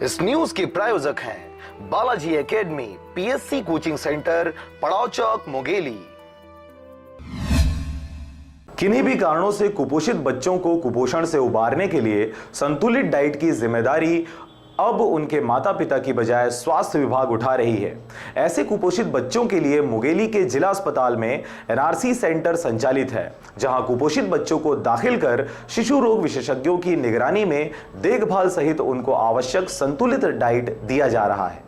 इस न्यूज के प्रायोजक हैं Balaji academy PSC coaching centre, पड़ाव चौक, मुंगेली। किन्हीं भी कारणों से कुपोषित बच्चों को कुपोषण से उबारने के लिए संतुलित डाइट की जिम्मेदारी अब उनके माता पिता की बजाय स्वास्थ्य विभाग उठा रही है। ऐसे कुपोषित बच्चों के लिए मुंगेली के जिला अस्पताल में एनआरसी सेंटर संचालित है, जहां कुपोषित बच्चों को दाखिल कर शिशु रोग विशेषज्ञों की निगरानी में देखभाल सहित उनको आवश्यक संतुलित डाइट दिया जा रहा है।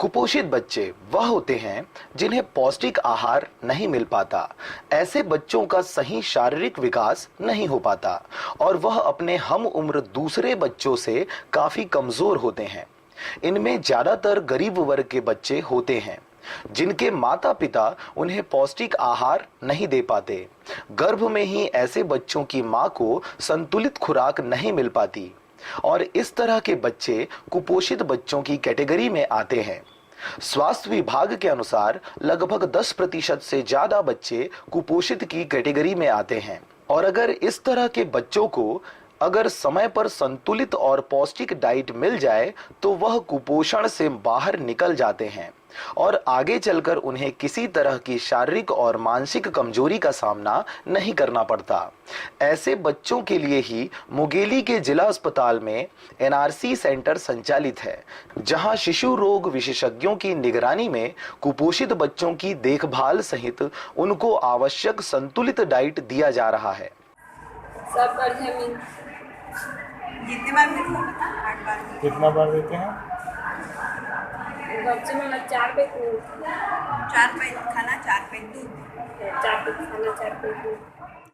कुपोषित बच्चे वह होते हैं जिन्हें पौष्टिक आहार नहीं मिल पाता। ऐसे बच्चों का सही शारीरिक विकास नहीं हो पाता और वह अपने हम उम्र दूसरे बच्चों से काफी कमजोर होते हैं। इनमें ज्यादातर गरीब वर्ग के बच्चे होते हैं जिनके माता पिता उन्हें पौष्टिक आहार नहीं दे पाते। गर्भ में ही ऐसे बच्चों की मां को संतुलित खुराक नहीं मिल पाती और इस तरह के बच्चे कुपोषित बच्चों की कैटेगरी में आते हैं। स्वास्थ्य विभाग के अनुसार लगभग 10% से ज्यादा बच्चे कुपोषित की कैटेगरी में आते हैं और अगर इस तरह के बच्चों को अगर समय पर संतुलित और पौष्टिक डाइट मिल जाए तो वह कुपोषण से बाहर निकल जाते हैं और आगे चलकर उन्हें किसी तरह की शारीरिक और मानसिक कमजोरी का सामना नहीं करना पड़ता। ऐसे बच्चों के लिए ही मुंगेली के जिला अस्पताल में एनआरसी सेंटर संचालित है, जहां शिशु रोग विशेषज्ञों की निगरानी में कुपोषित बच्चों की देखभाल सहित उनको आवश्यक संतुलित डाइट दिया जा रहा है। सब बढ़िया मिल कितने बार देते हैं? 8 बार। कितना बार देते हैं? बच्चे में 4 पे 4 पे खाना, 4 पे दूध। 4 पे खाना, 4 पे दूध।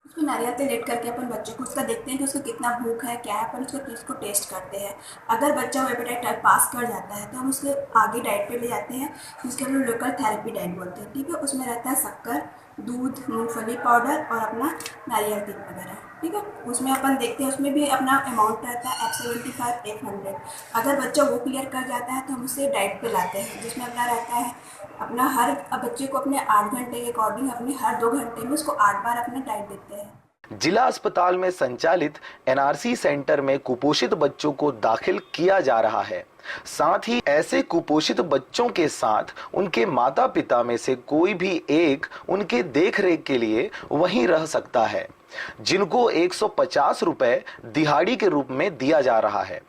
उसमें नारियल तेल ऐड करके अपन बच्चे को उसका देखते हैं कि उसको कितना भूख है, क्या है, अपन उसको टेस्ट करते हैं। अगर बच्चा हेपेटाइट पास कर जाता है तो हम उसके आगे डाइट पे ले जाते हैं, जिसके हम लोकल थेरेपी डाइट बोलते हैं। ठीक है, उसमें रहता है शक्कर, दूध, मूंगफली पाउडर और अपना नारियल तेल वगैरह। ठीक है, उसमें अपन देखते हैं, उसमें भी अपना अमाउंट रहता है F75 800। अगर बच्चा वो क्लियर कर जाता है तो हम उसे डाइट पे लाते हैं, जिसमें अपना रहता है अपना हर बच्चे को अपने 8 घंटे के अकॉर्डिंग अपने हर 2 घंटे में उसको 8 बार अपना डाइट देते हैं। जिला अस्पताल में संचालित एनआरसी सेंटर में कुपोषित बच्चों को दाखिल किया जा रहा है। साथ ही ऐसे कुपोषित बच्चों के साथ उनके माता पिता में से कोई भी एक उनके देखरेख के लिए वहीं रह सकता है, जिनको 150 रुपए दिहाड़ी के रूप में दिया जा रहा है।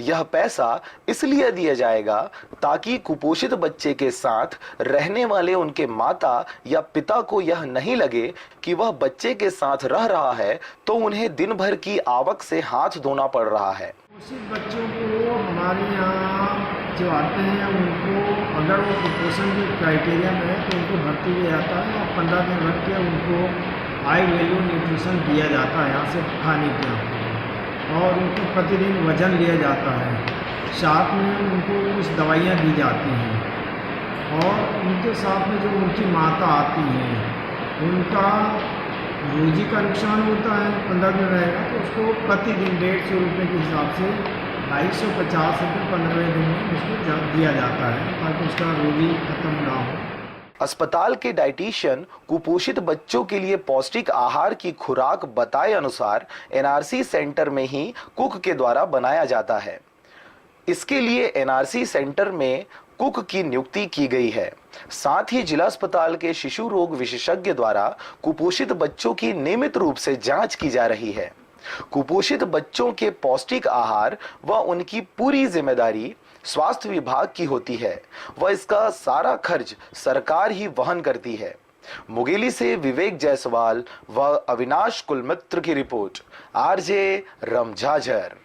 यह पैसा इसलिए दिया जाएगा ताकि कुपोषित बच्चे के साथ रहने वाले उनके माता या पिता को यह नहीं लगे कि वह बच्चे के साथ रह रहा है तो उन्हें दिन भर की आवक से हाथ धोना पड़ रहा है। कुपोषित बच्चों को हमारे यहाँ जो आते हैं उनको अगर वो कुपोषण के क्राइटेरिया में है तो उनको भर्ती किया जाता है और 15 दिन रख के उनको हाई वैल्यू न्यूट्रिशन दिया जाता है यहाँ से खाने के, और उनको प्रतिदिन वजन लिया जाता है। साथ में उनको कुछ दवाइयाँ दी जाती हैं और उनके साथ में जो उनकी माता आती हैं उनका रोजी का नुकसान होता है। 15 दिन रहेगा तो उसको प्रतिदिन 150 रुपये के हिसाब से 250 रुपये 15 दिन में उसको दिया जाता है ताकि उसका रोजी खत्म ना हो। अस्पताल के डाइटिशियन कुपोषित बच्चों के लिए पौष्टिक आहार की खुराक बताए अनुसार एनआरसी सेंटर में ही कुक के द्वारा बनाया जाता है। इसके लिए एनआरसी सेंटर में कुक की नियुक्ति की गई है। साथ ही जिला अस्पताल के शिशु रोग विशेषज्ञ द्वारा कुपोषित बच्चों की नियमित रूप से जांच की जा रही है। कुपोषित बच्चों के पौष्टिक आहार व उनकी पूरी जिम्मेदारी स्वास्थ्य विभाग की होती है व इसका सारा खर्च सरकार ही वहन करती है। मुंगेली से विवेक जायसवाल व अविनाश कुलमित्र की रिपोर्ट, आरजे रमझाझर।